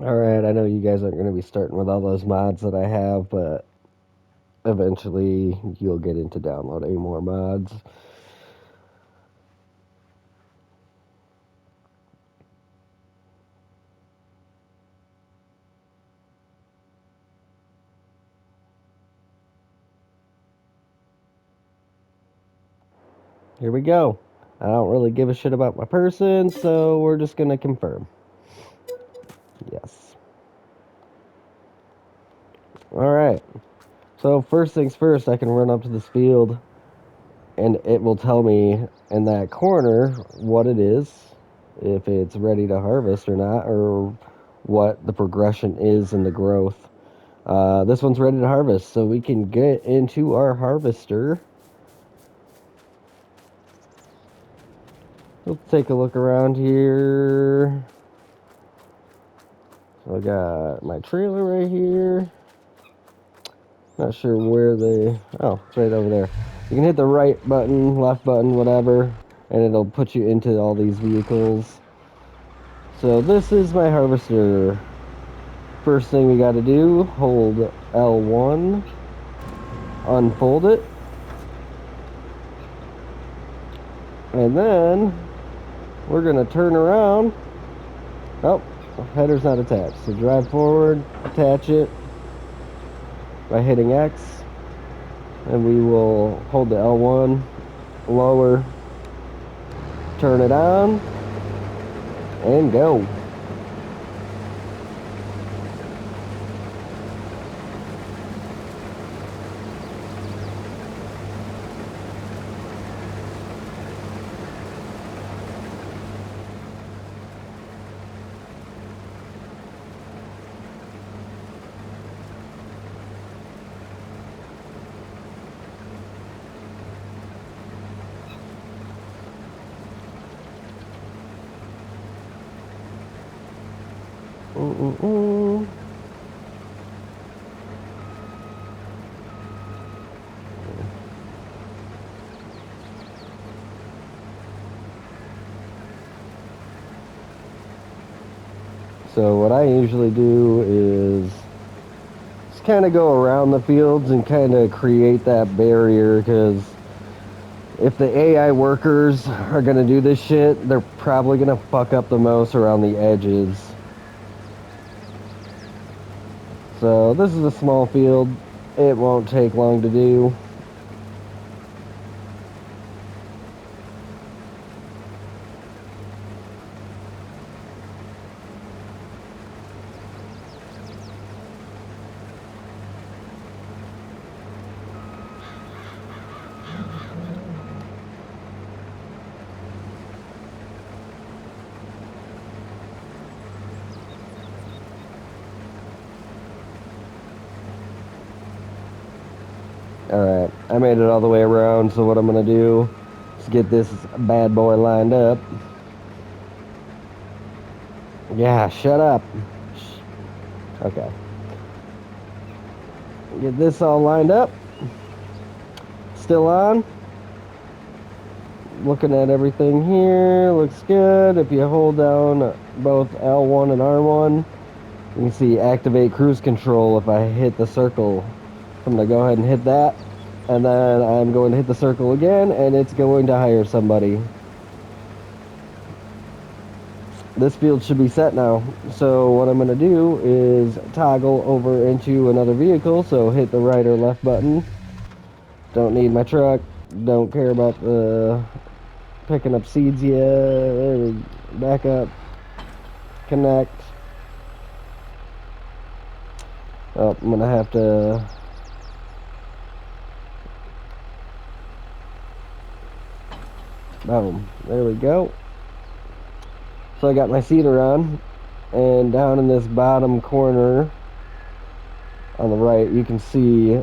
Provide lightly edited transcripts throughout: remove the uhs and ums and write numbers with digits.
Alright, I know you guys aren't going to be starting with all those mods that I have, but eventually you'll get into downloading more mods. Here we go. I don't really give a shit about my person, so we're just going to confirm. Yes. Alright. So first things first, I can run up to this field and it will tell me in that corner what it is, if it's ready to harvest or not, or what the progression is in the growth. This one's ready to harvest, so we can get into our harvester. Let's take a look around here. So I got my trailer right here. Not sure where they... Oh, it's right over there. You can hit the right button, left button, whatever, and it'll put you into all these vehicles. So this is my harvester. First thing we got to do, hold L1, unfold it, and then we're going to turn around. Oh, header's not attached. So drive forward, attach it by hitting X, and we will hold the L1, lower, turn it on, and go. So what I usually do is just kind of go around the fields and kind of create that barrier, because if the AI workers are going to do this shit, they're probably going to fuck up the most around the edges. So this is a small field. It won't take long to do. Alright, I made it all the way around, so what I'm going to do is get this bad boy lined up. Yeah, shut up. Okay. Get this all lined up. Still on. Looking at everything here, looks good. If you hold down both L1 and R1, you can see activate cruise control. If I hit the circle, I'm going to go ahead and hit that. And then I'm going to hit the circle again, and it's going to hire somebody. This field should be set now. So what I'm going to do is toggle over into another vehicle. So hit the right or left button. Don't need my truck. Don't care about the picking up seeds yet. There we go. Back up. Connect. Oh, I'm going to have to... Boom. There we go. So I got my seeder on, and down in this bottom corner on the right, you can see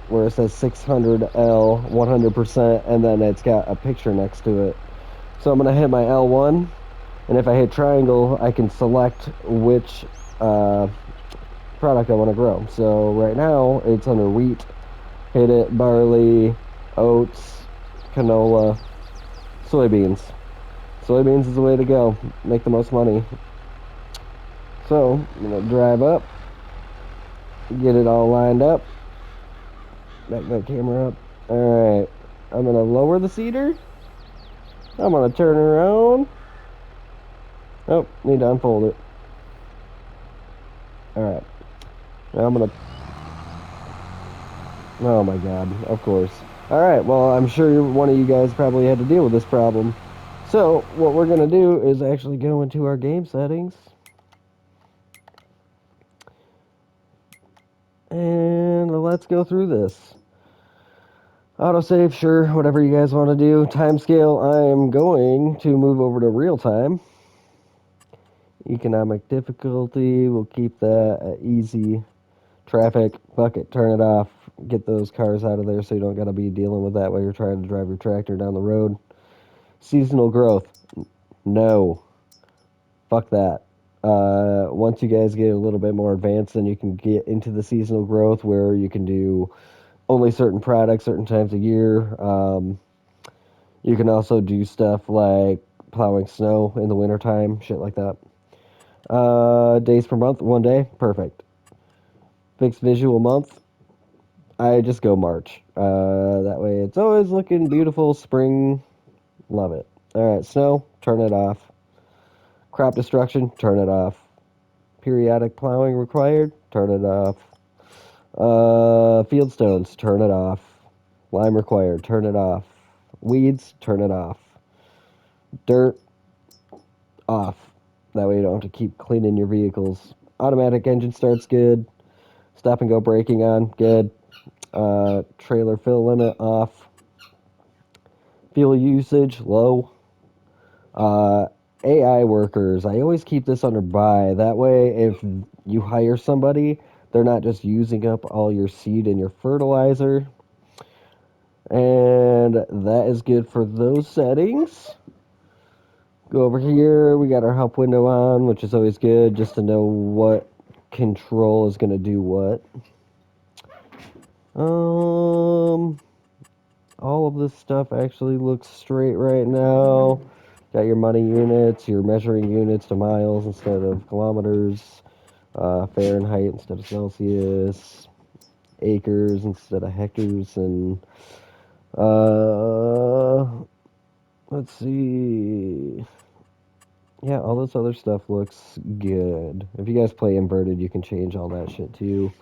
where it says 600L 100%, and then it's got a picture next to it. So I'm going to hit my L1, and if I hit triangle, I can select which product I want to grow. So right now, it's under wheat. Hit it, barley, oats, canola, soybeans. Soybeans is the way to go. Make the most money. So I'm gonna drive up, get it all lined up. Back that camera up. All right. I'm gonna lower the seater. I'm gonna turn around. Oh, need to unfold it. All right. Now I'm gonna. Oh my God! Of course. All right. Well, I'm sure one of you guys probably had to deal with this problem. So what we're gonna do is actually go into our game settings. And let's go through this. Autosave, sure, whatever you guys want to do. Timescale, I am going to move over to real time. Economic difficulty, we'll keep that at easy. Traffic, bucket, turn it off. Get those cars out of there so you don't got to be dealing with that while you're trying to drive your tractor down the road. Seasonal growth, no. Fuck that. Once you guys get a little bit more advanced, then you can get into the seasonal growth where you can do only certain products certain times a year. You can also do stuff like plowing snow in the wintertime, shit like that. Days per month, 1 day, perfect. Fixed visual month, I just go March. That way it's always looking beautiful, spring, love it. All right, snow, turn it off. Crop destruction, turn it off. Periodic plowing required, turn it off. Field stones, turn it off. Lime required, turn it off. Weeds, turn it off. Dirt, off. That way you don't have to keep cleaning your vehicles. Automatic engine starts good. Stop and go braking on, good. Trailer fill limit off. Fuel usage low. Uh, AI workers, I always keep this under buy. That way, if you hire somebody, they're not just using up all your seed and your fertilizer. And that is good for those settings. Go over here. We got our help window on, which is always good just to know what control is going to do what. All of this stuff actually looks straight right now. Got your money units, your measuring units to miles instead of kilometers, Fahrenheit instead of Celsius, acres instead of hectares, and uh, let's see. Yeah, all this other stuff looks good. If you guys play inverted, you can change all that shit too.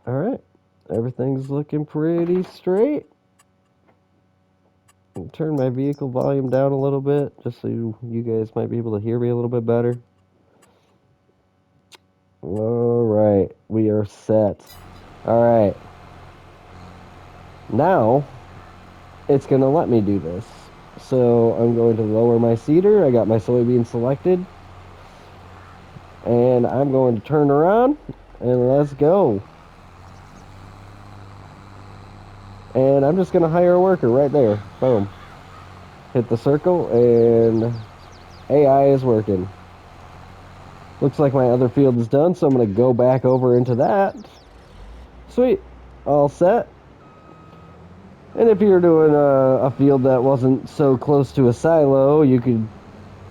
All right, everything's looking pretty straight. Turn my vehicle volume down a little bit just so you guys might be able to hear me a little bit better. All right, we are set. All right, now it's going to let me do this. So I'm going to lower my seeder. I got my soybean selected. And I'm going to turn around and let's go. And I'm just going to hire a worker right there. Boom. Hit the circle and AI is working. Looks like my other field is done, so I'm going to go back over into that. Sweet. All set. And if you're doing a field that wasn't so close to a silo, you could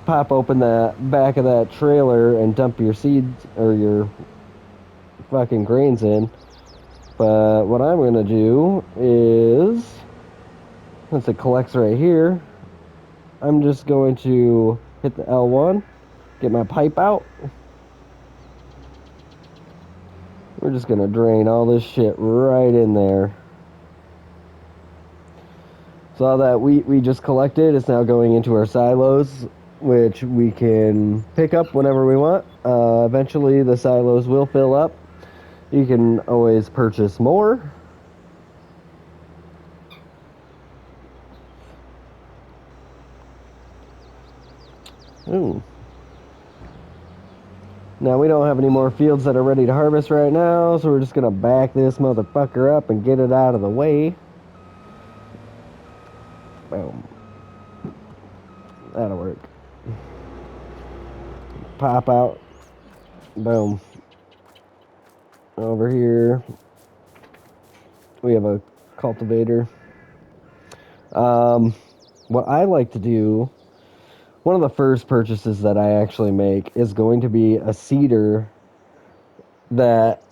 pop open that back of that trailer and dump your seeds or your fucking grains in. But what I'm going to do is, since it collects right here, I'm just going to hit the L1, get my pipe out. We're just going to drain all this shit right in there. So all that wheat we just collected is now going into our silos, which we can pick up whenever we want. Eventually the silos will fill up. You can always purchase more. Ooh. Now we don't have any more fields that are ready to harvest right now, so we're just gonna back this motherfucker up and get it out of the way. Boom. That'll work. Pop out. Boom. Over here, we have a cultivator. What I like to do one of the first purchases that I actually make is going to be a seeder that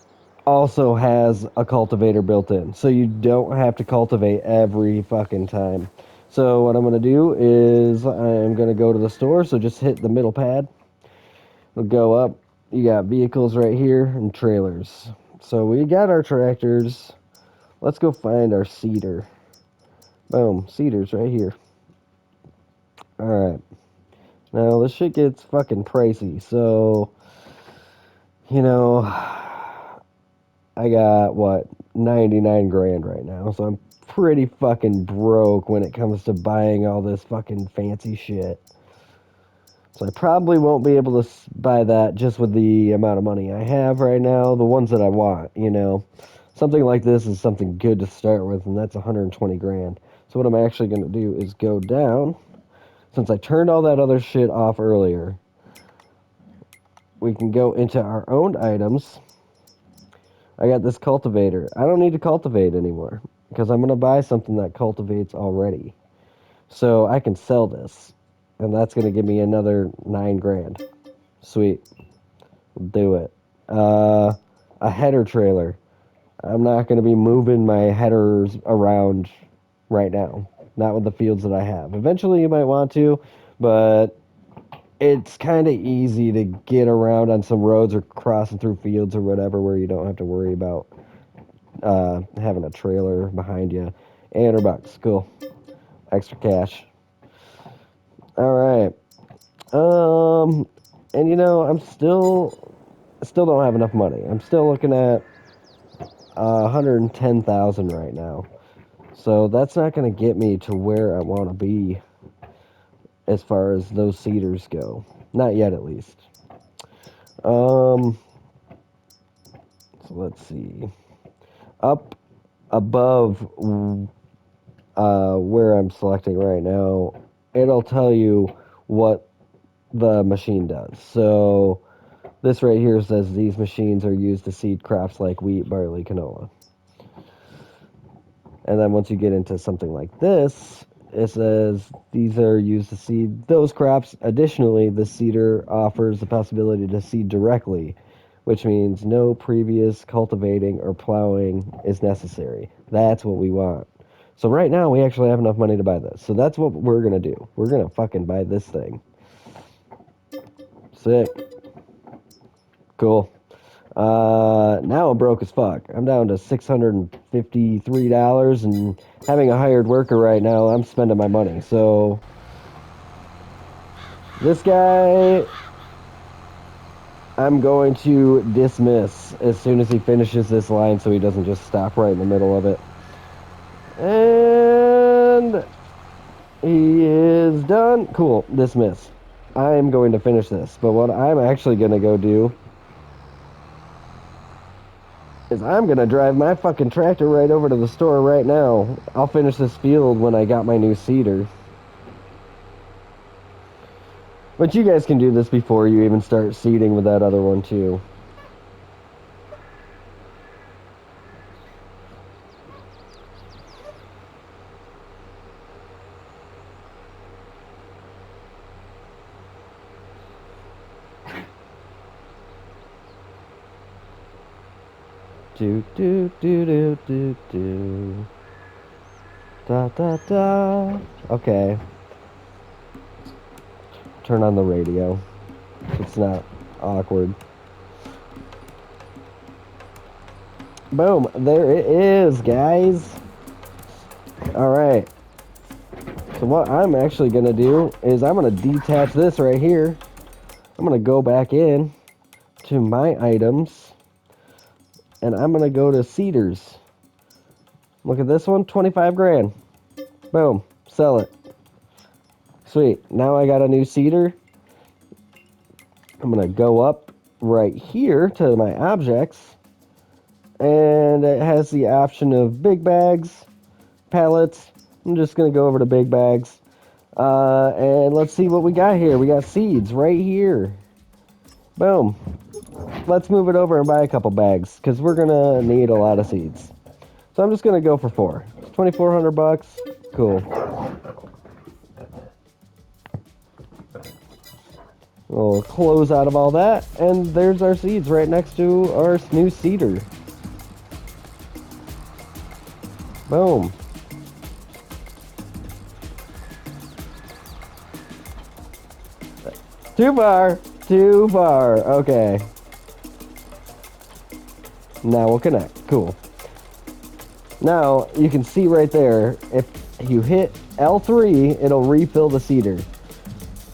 also has a cultivator built in. So you don't have to cultivate every fucking time. So what I'm going to do is I'm going to go to the store. So just hit the middle pad. We'll go up. You got vehicles right here and trailers. So we got our tractors. Let's go find our seeder. Boom, seeder's right here. Alright. Now this shit gets fucking pricey. So, you know, I got what, 99 grand right now. So I'm pretty fucking broke when it comes to buying all this fucking fancy shit. So I probably won't be able to buy that just with the amount of money I have right now. The ones that I want, you know. Something like this is something good to start with, and that's 120 grand. So what I'm actually going to do is go down. Since I turned all that other shit off earlier, we can go into our owned items. I got this cultivator. I don't need to cultivate anymore because I'm going to buy something that cultivates already. So I can sell this, and that's going to give me another 9 grand. Sweet. We'll do it. A header trailer. I'm not going to be moving my headers around right now. Not with the fields that I have. Eventually you might want to, but it's kind of easy to get around on some roads or crossing through fields or whatever where you don't have to worry about having a trailer behind you. $800. Cool. Extra cash. All right. And you know, I'm still don't have enough money. I'm still looking at 110,000 right now. So that's not going to get me to where I want to be as far as those cedars go. Not yet, at least. So let's see. Up above where I'm selecting right now, it'll tell you what the machine does. So this right here says these machines are used to seed crops like wheat, barley, canola. And then once you get into something like this, it says these are used to seed those crops. Additionally, the seeder offers the possibility to seed directly, which means no previous cultivating or plowing is necessary. That's what we want. So right now, we actually have enough money to buy this. So that's what we're going to do. We're going to fucking buy this thing. Sick. Cool. Now I'm broke as fuck. I'm down to $653, and having a hired worker right now, I'm spending my money. So this guy, I'm going to dismiss as soon as he finishes this line, so he doesn't just stop right in the middle of it. And he is done. Cool. Dismiss. I'm going to finish this, but what I'm actually going to go do is I'm going to drive my fucking tractor right over to the store right now. I'll finish this field when I got my new seeder. But you guys can do this before you even start seeding with that other one too. Do do do do do do. Da da da. Okay. Turn on the radio. It's not awkward. Boom. There it is, guys. Alright. So what I'm actually going to do is I'm going to detach this right here. I'm going to go back in to my items. And I'm going to go to Cedars. Look at this one. 25 grand. Boom. Sell it. Sweet. Now I got a new cedar. I'm going to go up right here to my objects. And it has the option of big bags, pallets. I'm just going to go over to big bags. And let's see what we got here. We got seeds right here. Boom. Let's move it over and buy a couple bags because we're going to need a lot of seeds. So I'm just going to go for 4. It's 2,400 bucks. Cool. We'll close out of all that, and there's our seeds right next to our new seeder. Boom. Too far. Too far. Okay. Now we'll connect. Cool. Now, you can see right there, if you hit L3, it'll refill the seeder.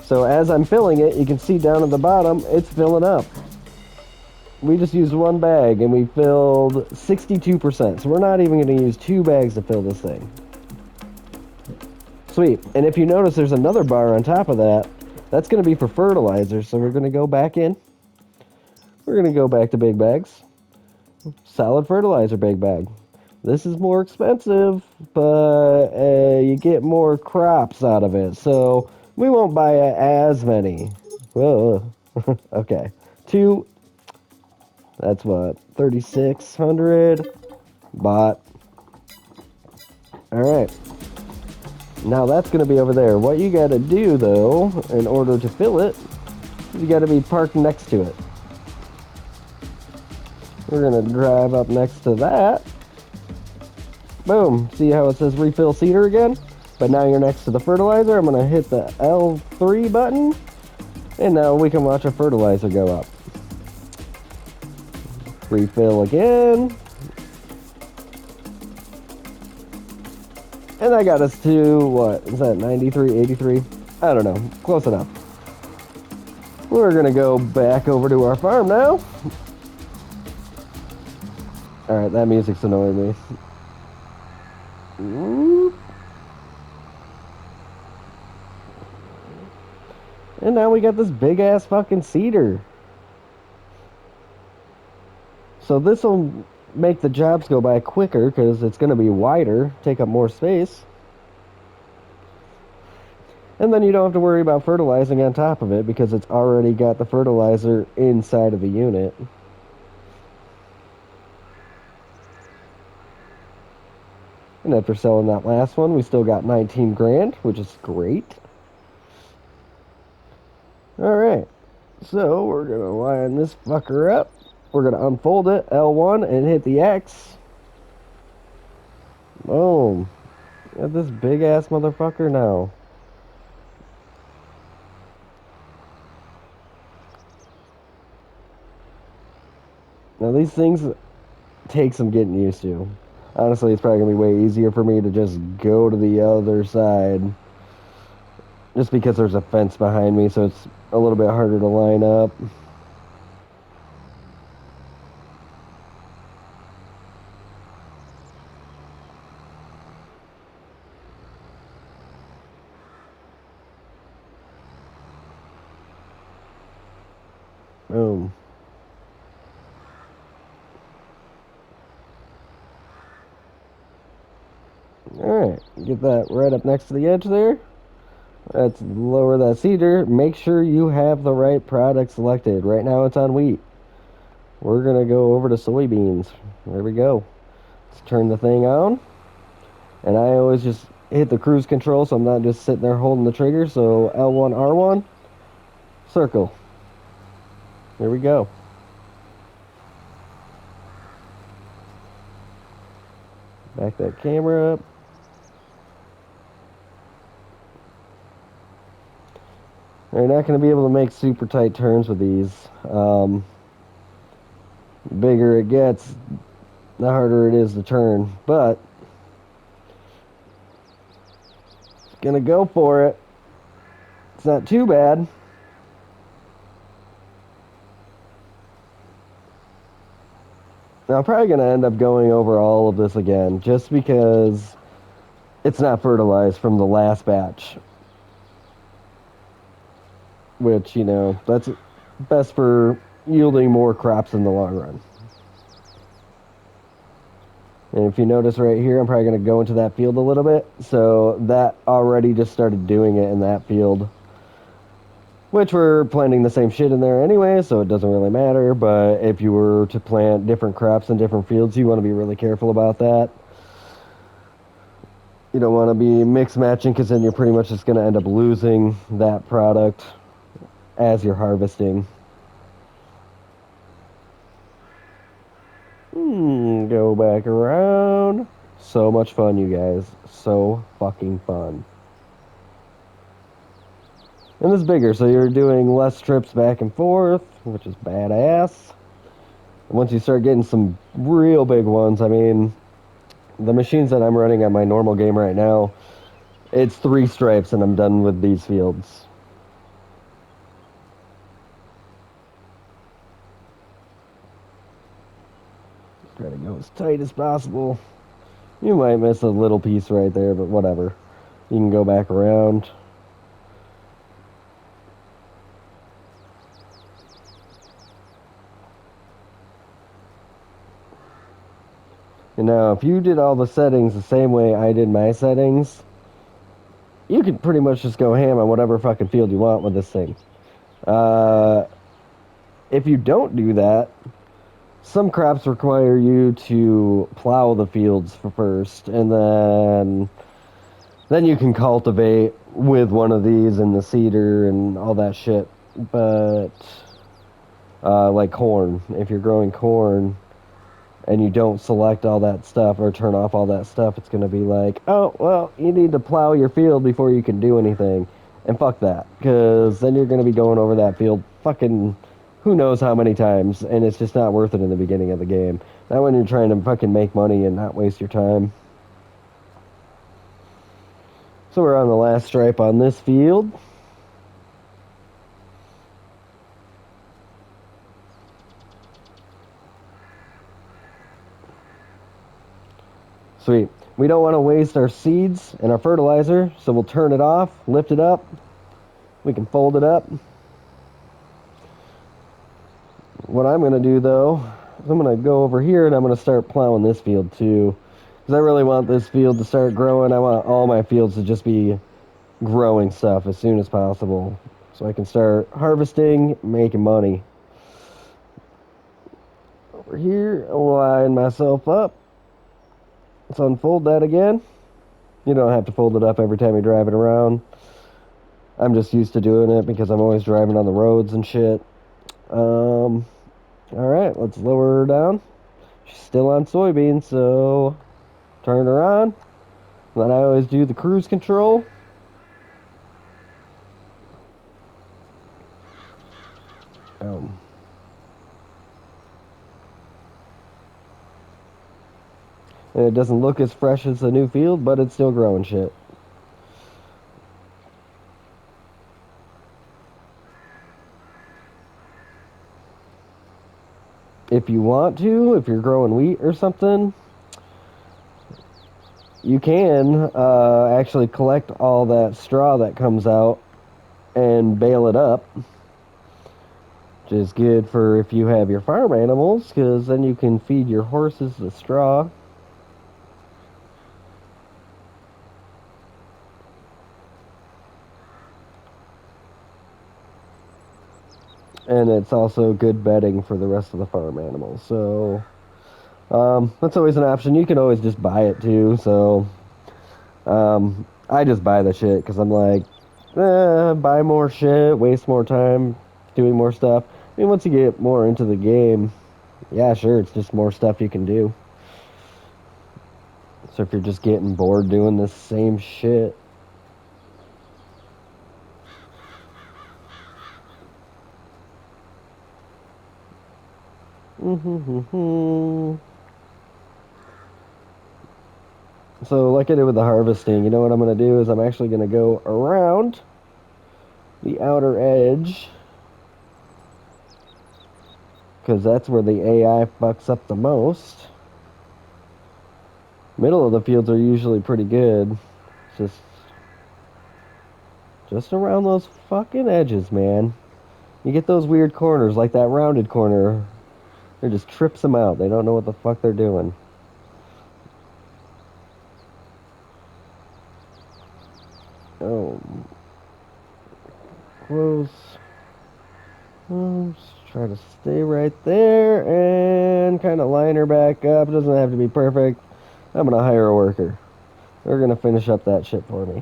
So as I'm filling it, you can see down at the bottom, it's filling up. We just used one bag, and we filled 62%. So we're not even going to use 2 bags to fill this thing. Sweet. And if you notice, there's another bar on top of that. That's going to be for fertilizer. So we're going to go back in. We're going to go back to big bags. Solid fertilizer big bag. This is more expensive, but you get more crops out of it. So we won't buy as many. Whoa. Okay. 2. That's what? 3,600. Bought. Alright. Now that's going to be over there. What you got to do, though, in order to fill it, you got to be parked next to it. We're going to drive up next to that. Boom. See how it says refill seeder again? But now you're next to the fertilizer. I'm going to hit the L3 button. And now we can watch our fertilizer go up. Refill again. And that got us to, what? Is that 93, 83? I don't know. Close enough. We're going to go back over to our farm now. Alright, that music's annoying me. And now we got this big ass fucking seeder. So this will make the jobs go by quicker because it's going to be wider, take up more space. And then you don't have to worry about fertilizing on top of it because it's already got the fertilizer inside of the unit. And after selling that last one, we still got 19 grand, which is great. Alright, so we're going to line this fucker up. We're going to unfold it, L1, and hit the X. Boom. Got this big ass motherfucker now. Now these things take some getting used to. Honestly, it's probably going to be way easier for me to just go to the other side. Just because there's a fence behind me, so it's a little bit harder to line up. Boom. Alright, get that right up next to the edge there. Let's lower that seeder. Make sure you have the right product selected. Right now it's on wheat. We're going to go over to soybeans. There we go. Let's turn the thing on. And I always just hit the cruise control so I'm not just sitting there holding the trigger. So L1, R1, circle. There we go. Back that camera up. You're not going to be able to make super tight turns with these. Bigger it gets, the harder it is to turn. But, going to go for it. It's not too bad. Now, I'm probably going to end up going over all of this again, just because it's not fertilized from the last batch. Which, you know, that's best for yielding more crops in the long run. And if you notice right here, I'm probably going to go into that field a little bit. So that already just started doing it in that field. Which we're planting the same shit in there anyway, so it doesn't really matter. But if you were to plant different crops in different fields, you want to be really careful about that. You don't want to be mix matching because then you're pretty much just going to end up losing that product as you're harvesting. Go back around. So much fun, you guys. So fucking fun. And this is bigger, so you're doing less trips back and forth, which is badass. Once you start getting some real big ones, I mean, the machines that I'm running on my normal game right now, it's 3 stripes and I'm done with these fields. Try to go as tight as possible. You might miss a little piece right there, but whatever. You can go back around. And now, if you did all the settings the same way I did my settings, you can pretty much just go ham on whatever fucking field you want with this thing. Uh, if you don't do that, some crops require you to plow the fields first, and then you can cultivate with one of these and the seeder and all that shit. But like corn, if you're growing corn and you don't select all that stuff or turn off all that stuff, it's going to be like, oh, well, you need to plow your field before you can do anything. And fuck that, because then you're going to be going over that field fucking who knows how many times, and it's just not worth it in the beginning of the game. Not when you're trying to fucking make money and not waste your time. So we're on the last stripe on this field. Sweet. We don't want to waste our seeds and our fertilizer, so we'll turn it off, lift it up. We can fold it up. What I'm going to do, though, is I'm going to go over here and I'm going to start plowing this field, too. Because I really want this field to start growing. I want all my fields to just be growing stuff as soon as possible. So I can start harvesting, making money. Over here, I'll line myself up. Let's unfold that again. You don't have to fold it up every time you drive it around. I'm just used to doing it because I'm always driving on the roads and shit. Alright, let's lower her down. She's still on soybeans, so turn her on. Then I always do the cruise control. Um, and it doesn't look as fresh as the new field, but it's still growing shit. If you want to, if you're growing wheat or something, you can actually collect all that straw that comes out and bale it up. Which is good for if you have your farm animals, because then you can feed your horses the straw. And it's also good bedding for the rest of the farm animals. So that's always an option. You can always just buy it too. So I just buy the shit because I'm like, buy more shit, waste more time doing more stuff. I mean, once you get more into the game, yeah, sure, it's just more stuff you can do. So if you're just getting bored doing the same shit, so like I did with the harvesting, you know what I'm going to do is I'm actually going to go around the outer edge because that's where the AI fucks up the most. Middle of the fields are usually pretty good. Just around those fucking edges, man. You get those weird corners, like that rounded corner. It just trips them out. They don't know what the fuck they're doing. Oh, close. Just try to stay right there and kind of line her back up. It doesn't have to be perfect. I'm gonna hire a worker. They're gonna finish up that shit for me.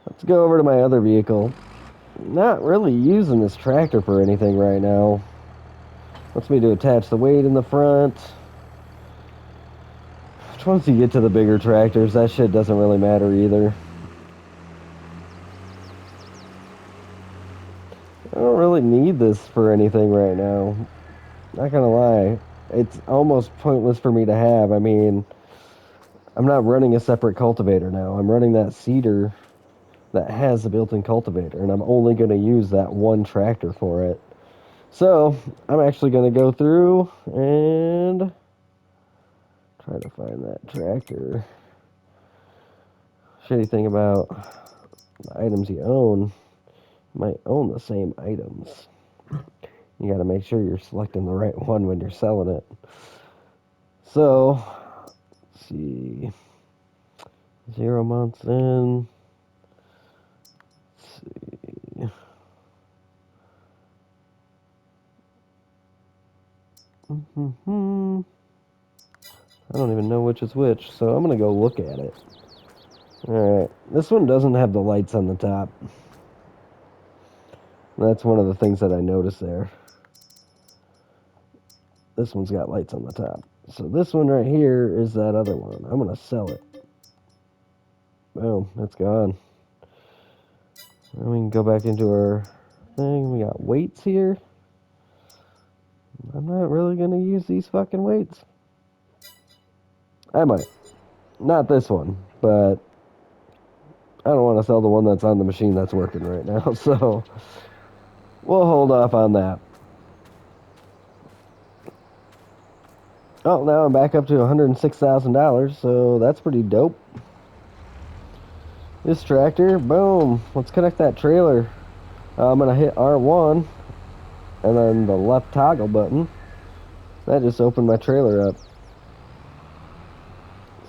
Let's go over to my other vehicle. not really using this tractor for anything right now. Wants me to attach the weight in the front. Which once you get to the bigger tractors, that shit doesn't really matter either. I don't really need this for anything right now. Not gonna lie. It's almost pointless for me to have. I mean, I'm not running a separate cultivator now. I'm running that seeder that has a built-in cultivator, and I'm only going to use that one tractor for it. So I'm actually going to go through and try to find that tractor. Shitty thing about the items you own, you might own the same items. You got to make sure you're selecting the right one when you're selling it. So, let's see, 0 months in. Let's see. I don't even know which is which, so I'm gonna go look at it. Alright, this one doesn't have the lights on the top. That's one of the things that I noticed there. This one's got lights on the top. So this one right here is that other one. I'm gonna sell it. Boom, it's gone. And we can go back into our thing. We got weights here. I'm not really gonna use these fucking weights. I might. Not this one, but I don't want to sell the one that's on the machine that's working right now, so we'll hold off on that. Oh, now I'm back up to $106,000, so that's pretty dope. This tractor, boom. Let's connect that trailer. I'm going to hit R1 and then the left toggle button. That just opened my trailer up.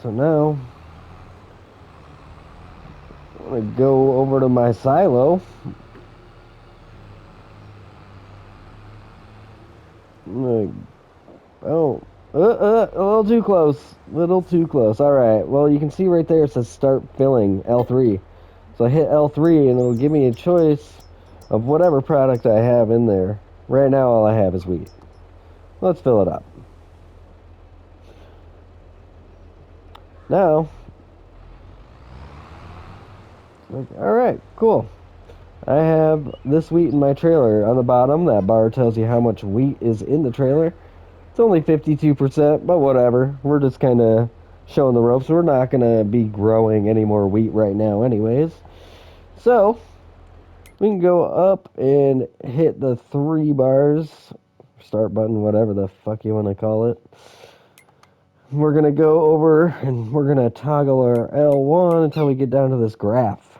So now I'm going to go over to my silo. Oh, a little too close. Little too close. All right. Well, you can see right there it says start filling L3. So I hit L3 and it'll give me a choice of whatever product I have in there. Right now, all I have is wheat. Let's fill it up. Now, all right, cool. I have this wheat in my trailer. On the bottom, that bar tells you how much wheat is in the trailer. It's only 52%, but whatever. We're just kind of showing the ropes. We're not going to be growing any more wheat right now anyways. So, we can go up and hit the 3 bars. Start button, whatever the fuck you want to call it. We're going to go over and we're going to toggle our L1 until we get down to this graph.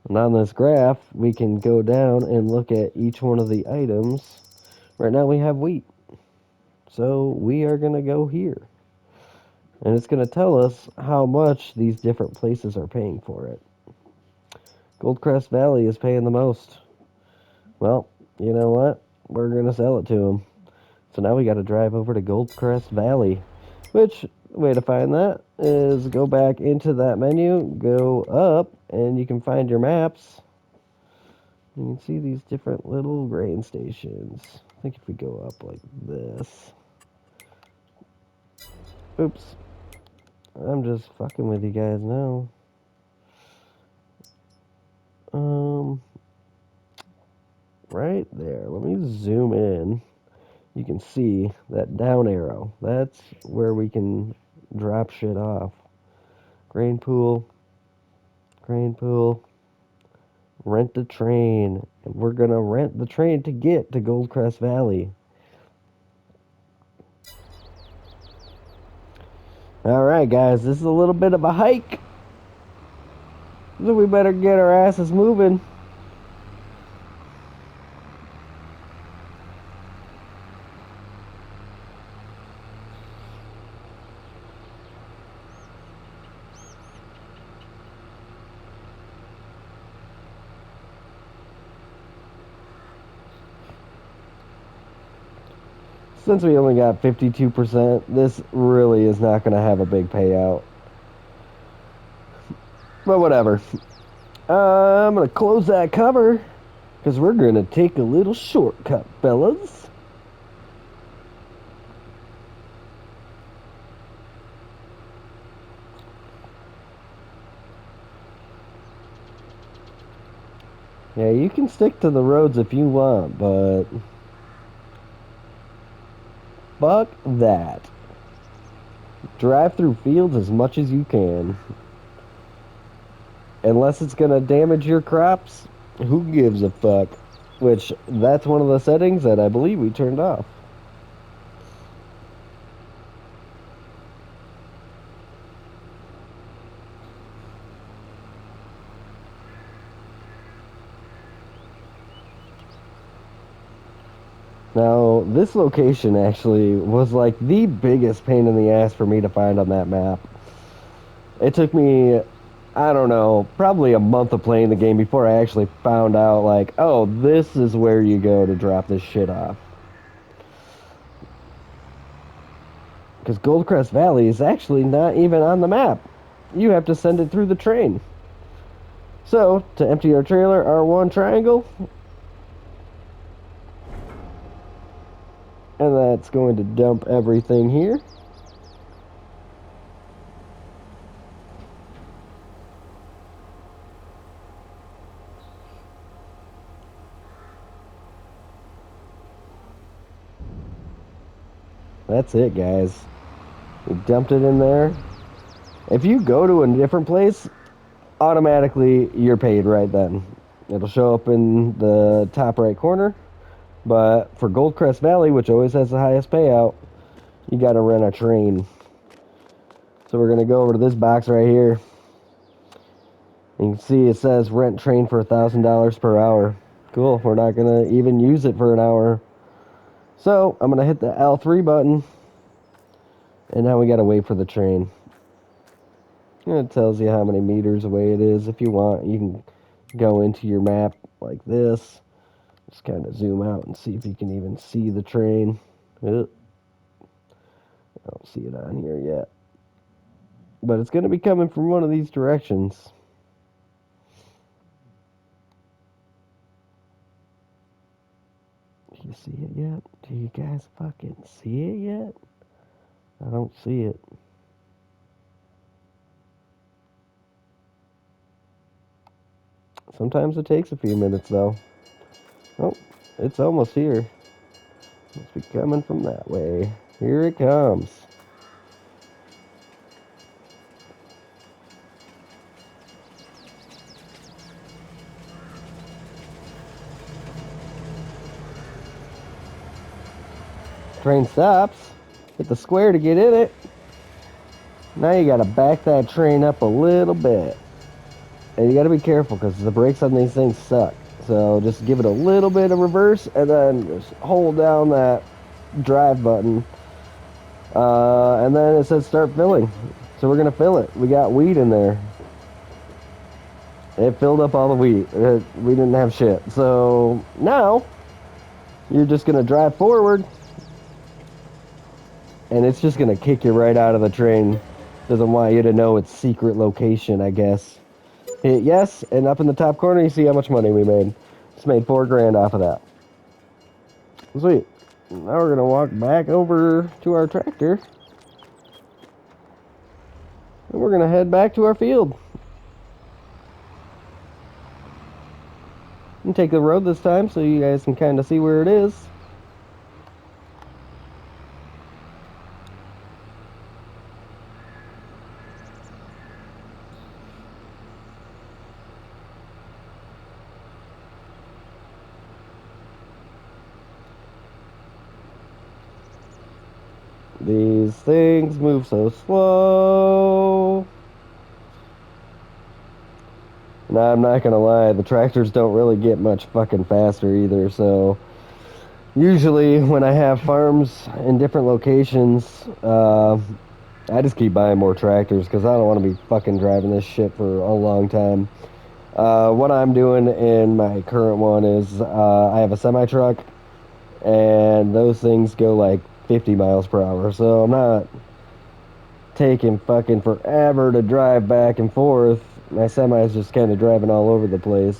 And on this graph, we can go down and look at each one of the items. Right now we have wheat. So we are going to go here. And it's going to tell us how much these different places are paying for it. Goldcrest Valley is paying the most. Well, you know what? We're going to sell it to them. So now we got to drive over to Goldcrest Valley. Which, way to find that is go back into that menu, go up, and you can find your maps. You can see these different little grain stations. I think if we go up like this. Oops. I'm just fucking with you guys now. Right there. Let me zoom in. You can see that down arrow. That's where we can drop shit off. Grain pool. Grain pool. Rent a train. And we're going to rent the train to get to Goldcrest Valley. Alright, guys. This is a little bit of a hike. So we better get our asses moving. Since we only got 52%, this really is not going to have a big payout. But whatever. I'm going to close that cover. Because we're going to take a little shortcut, fellas. Yeah, you can stick to the roads if you want, but fuck that. Drive through fields as much as you can. Unless it's going to damage your crops, who gives a fuck? Which, that's one of the settings that I believe we turned off. Now, this location actually was like the biggest pain in the ass for me to find on that map. It took me, I don't know, probably a month of playing the game before I actually found out, like, oh, this is where you go to drop this shit off. Because Goldcrest Valley is actually not even on the map. You have to send it through the train. So, to empty our trailer, R1 triangle, and that's going to dump everything here. That's it, guys. We dumped it in there. If you go to a different place, automatically you're paid right then. It'll show up in the top right corner. But for Goldcrest Valley, which always has the highest payout, you got to rent a train. So we're going to go over to this box right here. You can see it says rent train for $1,000 per hour. Cool. We're not going to even use it for an hour. So I'm going to hit the L3 button. And now we got to wait for the train. And it tells you how many meters away it is. If you want, you can go into your map like this. Just kind of zoom out and see if you can even see the train. I don't see it on here yet. But it's going to be coming from one of these directions. Do you see it yet? Do you guys fucking see it yet? I don't see it. Sometimes it takes a few minutes though. Oh, it's almost here. Must be coming from that way. Here it comes. Train stops. Hit the square to get in it. Now you gotta back that train up a little bit. And you gotta be careful because the brakes on these things suck. So just give it a little bit of reverse and then just hold down that drive button. And then it says start filling. So we're gonna fill it. We got wheat in there. It filled up all the wheat. We didn't have shit. So now you're just gonna drive forward and it's just gonna kick you right out of the train. Doesn't want you to know its secret location, I guess. Hit yes, and up in the top corner you see how much money we made. Just made $4,000 off of that. Sweet. Now we're gonna walk back over to our tractor. And we're gonna head back to our field. And take the road this time so you guys can kind of see where it is. These things move so slow. And I'm not gonna lie, the tractors don't really get much fucking faster either, so usually when I have farms in different locations, I just keep buying more tractors because I don't want to be fucking driving this shit for a long time. What I'm doing in my current one is I have a semi truck, and those things go like 50 miles per hour. So I'm not taking fucking forever to drive back and forth. My semi is just kind of driving all over the place.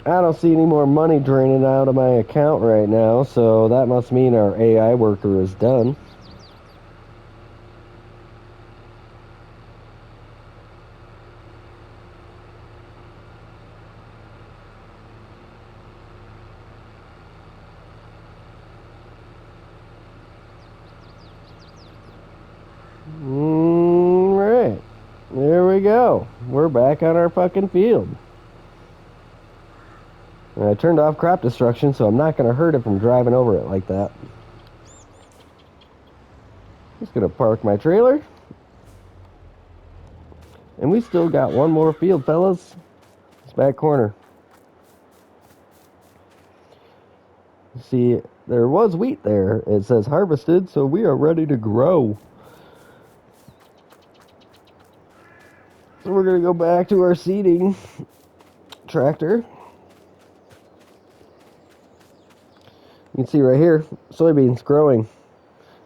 I don't see any more money draining out of my account right now, so that must mean our AI worker is done. Right. There we go. We're back on our fucking field. And I turned off crop destruction, so I'm not going to hurt it from driving over it like that. Just going to park my trailer. And we still got one more field, fellas. It's back corner. See, there was wheat there. It says harvested, so we are ready to grow. So we're going to go back to our seeding tractor. You can see right here, soybeans growing.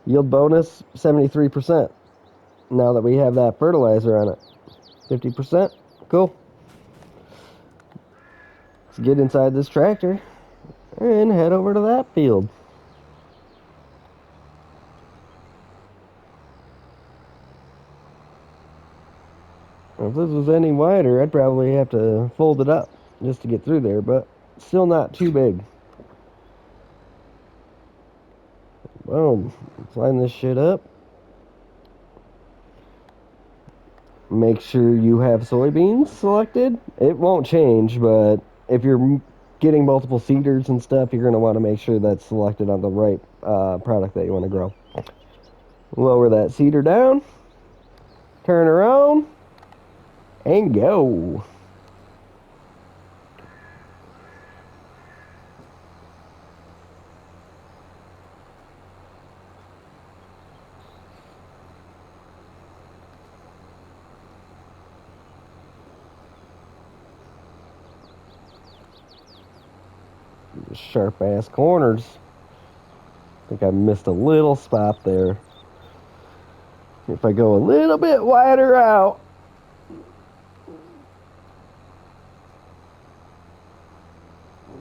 Yield bonus, 73%. Now that we have that fertilizer on it. 50%. Cool. Let's get inside this tractor and head over to that field. If this was any wider, I'd probably have to fold it up just to get through there, but still not too big. Boom. Let's line this shit up. Make sure you have soybeans selected. It won't change, but if you're getting multiple seeders and stuff, you're going to want to make sure that's selected on the right product that you want to grow. Lower that seeder down, turn around, and go. Sharp ass corners. I think I missed a little spot there. If I go a little bit wider out,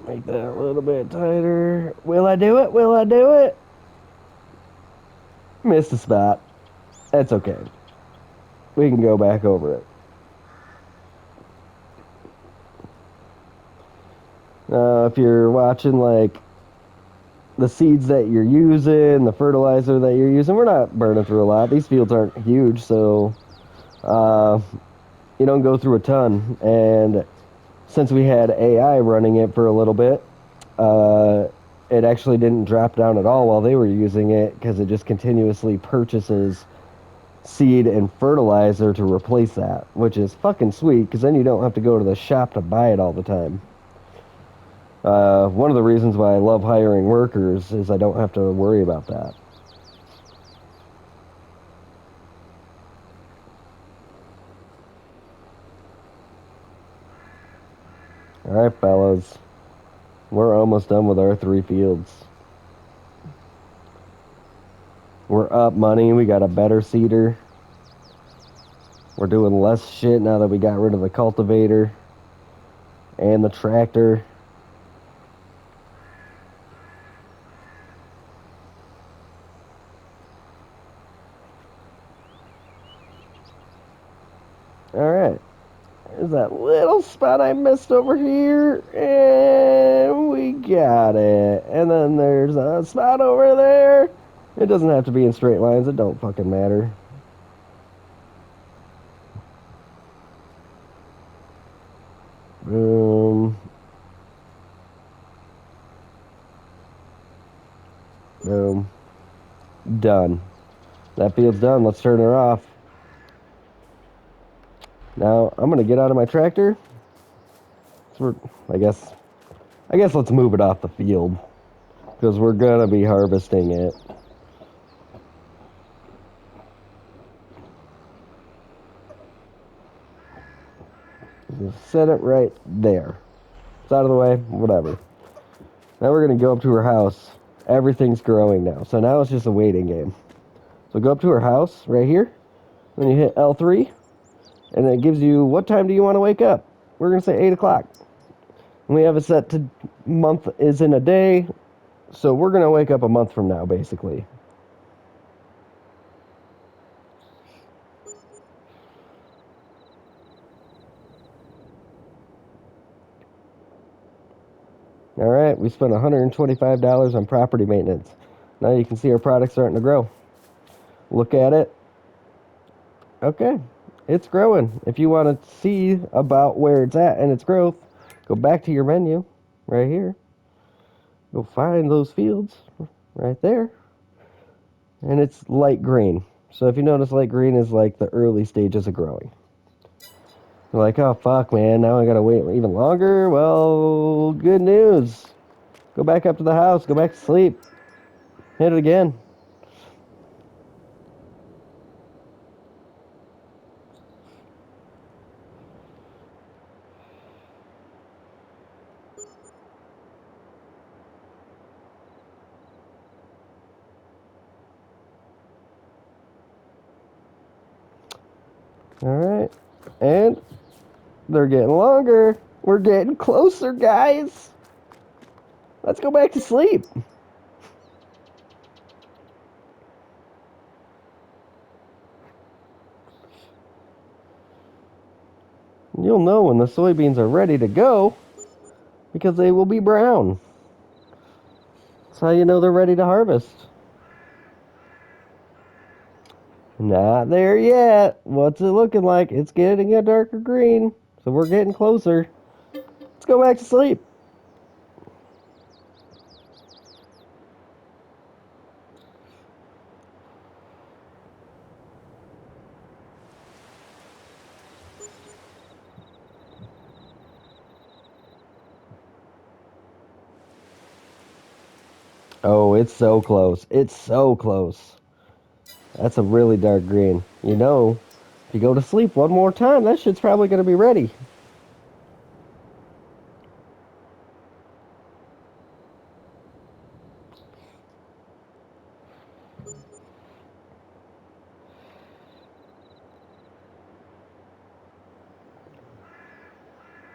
make that a little bit tighter. Will I do it? Will I do it? Missed a spot. That's okay. We can go back over it. If you're watching like the seeds that you're using, the fertilizer that you're using, we're not burning through a lot. These fields aren't huge, so you don't go through a ton. And since we had AI running it for a little bit, it actually didn't drop down at all while they were using it because it just continuously purchases seed and fertilizer to replace that, which is fucking sweet because then you don't have to go to the shop to buy it all the time. One of the reasons why I love hiring workers is I don't have to worry about that. All right, fellas. We're almost done with our 3 fields. We're up money. We got a better seeder. We're doing less shit now that we got rid of the cultivator and the tractor. All right. There's that little spot I missed over here, and we got it. And then there's a spot over there. It doesn't have to be in straight lines. It don't fucking matter. Boom. Boom. Done. That field's done. Let's turn her off. Now, I'm going to get out of my tractor. So I guess let's move it off the field. Because we're going to be harvesting it. Just set it right there. It's out of the way. Whatever. Now we're going to go up to her house. Everything's growing now. So now it's just a waiting game. So go up to her house right here. Then you hit L3. And it gives you, what time do you want to wake up? We're going to say 8 o'clock. We have it set to month is in a day, so we're gonna wake up a month from now, basically. All right, we spent $125 on property maintenance. Now you can see our product starting to grow. Look at it. Okay, it's growing. If you want to see about where it's at and its growth, go back to your menu right here. Go find those fields right there. And it's light green. So if you notice, light green is like the early stages of growing. You're like, oh fuck, man, now I gotta wait even longer. Well, good news. Go back up to the house. Go back to sleep. Hit it again. All right, and they're getting longer. We're getting closer, guys. Let's go back to sleep. You'll know when the soybeans are ready to go because they will be brown. That's how you know they're ready to harvest. Not there yet. What's it looking like? It's getting a darker green. So we're getting closer. Let's go back to sleep. Oh, it's so close. It's so close. That's a really dark green. You know, if you go to sleep one more time, that shit's probably going to be ready.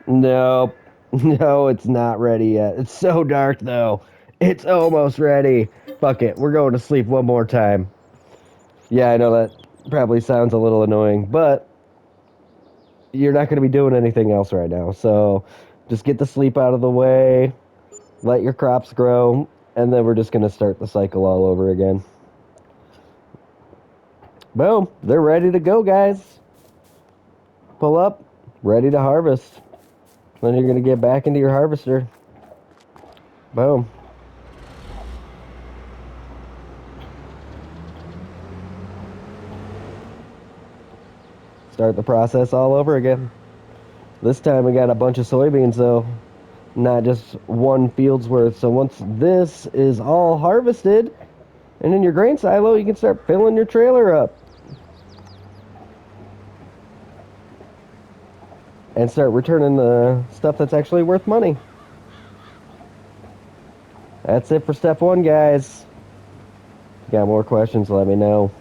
Nope. No, it's not ready yet. It's so dark, though. It's almost ready. Fuck it. We're going to sleep one more time. Yeah, I know that probably sounds a little annoying, but you're not going to be doing anything else right now. So just get the sleep out of the way, let your crops grow, and then we're just going to start the cycle all over again. Boom. They're ready to go, guys. Pull up, ready to harvest. Then you're going to get back into your harvester. Boom. Start the process all over again. This time we got a bunch of soybeans, though, not just one field's worth. So once this is all harvested and in your grain silo, you can start filling your trailer up and start returning the stuff that's actually worth money. That's it for step one, guys. Got more questions, let me know.